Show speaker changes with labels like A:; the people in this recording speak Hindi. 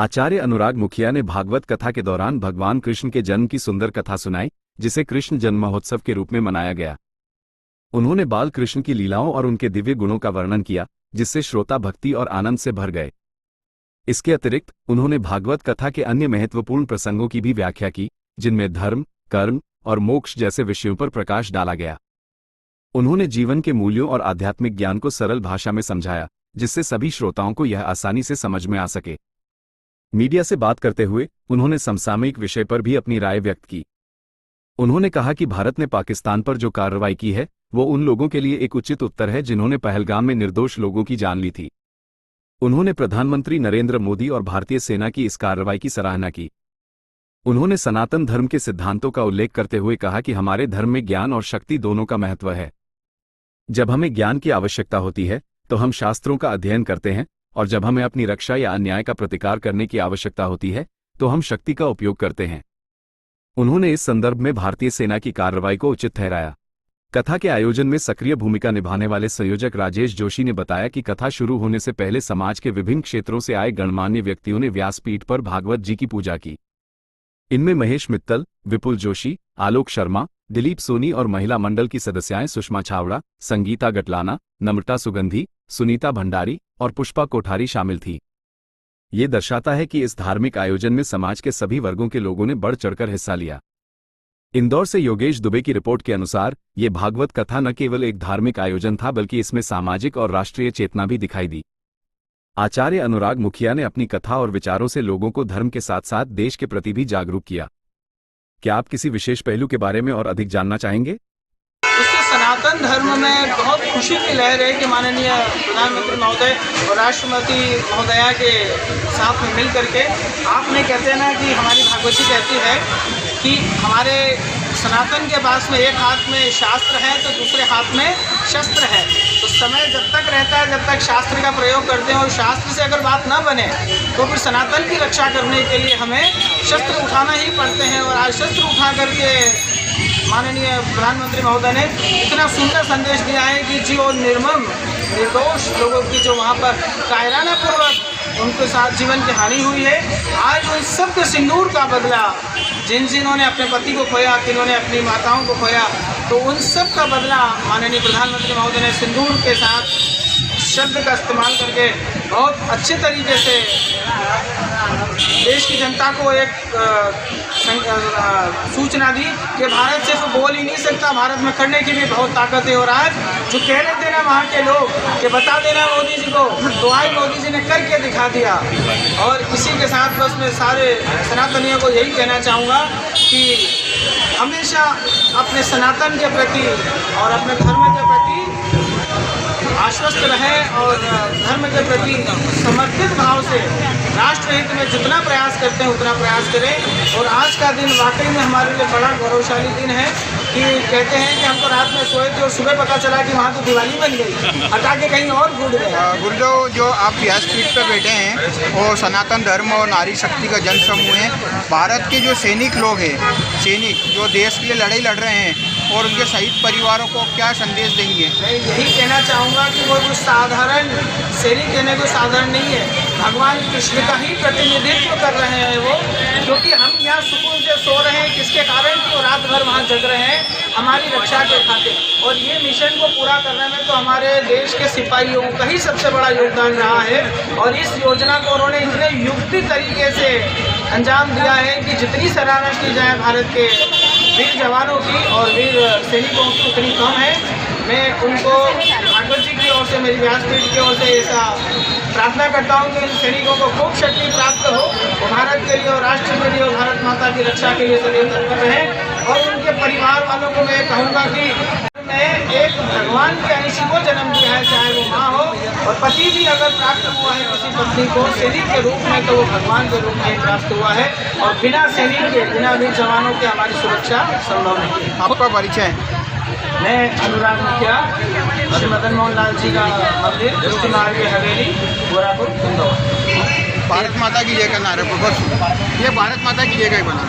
A: आचार्य अनुराग मुखिया ने भागवत कथा के दौरान भगवान कृष्ण के जन्म की सुंदर कथा सुनाई, जिसे कृष्ण जन्म महोत्सव के रूप में मनाया गया। उन्होंने बाल कृष्ण की लीलाओं और उनके दिव्य गुणों का वर्णन किया, जिससे श्रोता भक्ति और आनंद से भर गए। इसके अतिरिक्त उन्होंने भागवत कथा के अन्य महत्वपूर्ण प्रसंगों की भी व्याख्या की, जिनमें धर्म, कर्म और मोक्ष जैसे विषयों पर प्रकाश डाला गया। उन्होंने जीवन के मूल्यों और आध्यात्मिक ज्ञान को सरल भाषा में समझाया, जिससे सभी श्रोताओं को यह आसानी से समझ में आ सके। मीडिया से बात करते हुए उन्होंने समसामयिक विषय पर भी अपनी राय व्यक्त की। उन्होंने कहा कि भारत ने पाकिस्तान पर जो कार्रवाई की है वो उन लोगों के लिए एक उचित उत्तर है जिन्होंने पहलगाम में निर्दोष लोगों की जान ली थी। उन्होंने प्रधानमंत्री नरेंद्र मोदी और भारतीय सेना की इस कार्रवाई की सराहना की। उन्होंने सनातन धर्म के सिद्धांतों का उल्लेख करते हुए कहा कि हमारे धर्म में ज्ञान और शक्ति दोनों का महत्व है। जब हमें ज्ञान की आवश्यकता होती है तो हम शास्त्रों का अध्ययन करते हैं, और जब हमें अपनी रक्षा या अन्याय का प्रतिकार करने की आवश्यकता होती है तो हम शक्ति का उपयोग करते हैं। उन्होंने इस संदर्भ में भारतीय सेना की कार्रवाई को उचित ठहराया। कथा के आयोजन में सक्रिय भूमिका निभाने वाले संयोजक राजेश जोशी ने बताया कि कथा शुरू होने से पहले समाज के विभिन्न क्षेत्रों से आए गणमान्य व्यक्तियों ने व्यासपीठ पर भागवत जी की पूजा की। इनमें महेश मित्तल, विपुल जोशी, आलोक शर्मा, दिलीप सोनी और महिला मंडल की सदस्याएं सुषमा छावड़ा, संगीता गटलाना, नम्रता सुगंधी, सुनीता भंडारी और पुष्पा कोठारी शामिल थी। ये दर्शाता है कि इस धार्मिक आयोजन में समाज के सभी वर्गों के लोगों ने बढ़ चढ़कर हिस्सा लिया। इंदौर से योगेश दुबे की रिपोर्ट के अनुसार ये भागवत कथा न केवल एक धार्मिक आयोजन था बल्कि इसमें सामाजिक और राष्ट्रीय चेतना भी दिखाई दी। आचार्य अनुराग मुखिया ने अपनी कथा और विचारों से लोगों को धर्म के साथ साथ देश के प्रति भी जागरूक किया। क्या आप किसी विशेष पहलू के बारे में और अधिक जानना चाहेंगे?
B: उससे सनातन धर्म में बहुत खुशी की लहर है कि माननीय प्रधानमंत्री महोदय और राष्ट्रपति महोदया के साथ में मिल करके आपने कहते हैं ना कि हमारी भागवत जी कहती है कि हमारे सनातन के पास में एक हाथ में शास्त्र है तो दूसरे हाथ में शस्त्र है। तो समय जब तक रहता है जब तक शास्त्र का प्रयोग करते हैं, और शास्त्र से अगर बात ना बने तो फिर सनातन की रक्षा करने के लिए हमें शस्त्र उठाना ही पड़ते हैं। और आज शस्त्र उठा करके माननीय प्रधानमंत्री महोदय ने इतना सुंदर संदेश दिया है कि जो निर्मम निर्दोष लोगों की जो वहाँ पर कायराना पूर्वक उनके साथ जीवन की हानि हुई है, आज उन सब के सिंदूर का बदला जिन्होंने अपने पति को खोया, जिन्होंने अपनी माताओं को खोया, तो उन सब का बदला माननीय प्रधानमंत्री महोदय ने सिंदूर के साथ शब्द का इस्तेमाल करके बहुत अच्छे तरीके से देश की जनता को एक सूचना दी कि भारत सिर्फ बोल ही नहीं सकता, भारत में करने की भी बहुत ताकत है। और आज जो कह रहे थे ना वहाँ के लोग कि बता देना मोदी जी को, तो आज मोदी जी ने करके दिखा दिया। और इसी के साथ बस मैं सारे सनातनियों को यही कहना चाहूँगा कि हमेशा अपने सनातन के प्रति और अपने धर्म के प्रति आश्वस्त रहें और धर्म के प्रति समर्पित भाव से राष्ट्र हित में जितना प्रयास करते हैं उतना प्रयास करें। और आज का दिन वाकई में हमारे लिए बड़ा गौरवशाली दिन है कि कहते हैं कि हम तो रात में सोए थे और सुबह पता चला कि वहाँ तो दिवाली बन गई, हटा के कहीं और घूट गए।
C: गुरुदेव, जो आप व्यासपीठ पर बैठे हैं वो सनातन धर्म और नारी शक्ति का जन समूह है। भारत के जो सैनिक लोग हैं, सैनिक जो देश के लिए लड़ाई लड़ रहे हैं, और उनके शहीद परिवारों को क्या संदेश देंगे?
B: मैं यही कहना चाहूँगा कि वो कुछ साधारण सैनिक कहने को साधारण नहीं है, भगवान कृष्ण का ही प्रतिनिधित्व कर रहे हैं वो, क्योंकि हम यहाँ सुकून से सो रहे हैं किसके कारण कि वो रात भर वहाँ जग रहे हैं हमारी रक्षा के खातिर। और ये मिशन को पूरा करने में तो हमारे देश के सिपाहियों का ही सबसे बड़ा योगदान रहा है। और इस योजना को उन्होंने इतने युक्ति तरीके से अंजाम दिया है कि जितनी सराहना की जाए भारत के वीर जवानों की और वीर सैनिकों की उतनी कम है। मैं उनको भागवत जी की ओर से, मेरी व्यासपीठ की ओर से ऐसा प्रार्थना करता हूँ कि इन सैनिकों को खूब शक्ति प्राप्त हो, वो भारत के लिए और राष्ट्र के लिए और भारत माता की रक्षा के लिए सदैव तत्पर रहें। और उनके परिवार वालों को मैं कहूँगा कि मैं एक भगवान के अंश को जन्म दिया है, चाहे वो माँ हो, और पति भी अगर प्राप्त हुआ है किसी पत्नी को सैनिक के रूप में तो वो भगवान के रूप में प्राप्त हुआ है। और बिना सैनिक के, बिना वीर जवानों के हमारी सुरक्षा संभव नहीं है।
C: आपका परिचय?
B: मैं अनुराग मुखिया, श्री मदन मोहन लाल जी का मंदिर, दृष्टि मार्ग हवेली, गोरापुर, इंदौर।
C: भारत माता की जय का नारा, ये भारत माता की जय का ही बना।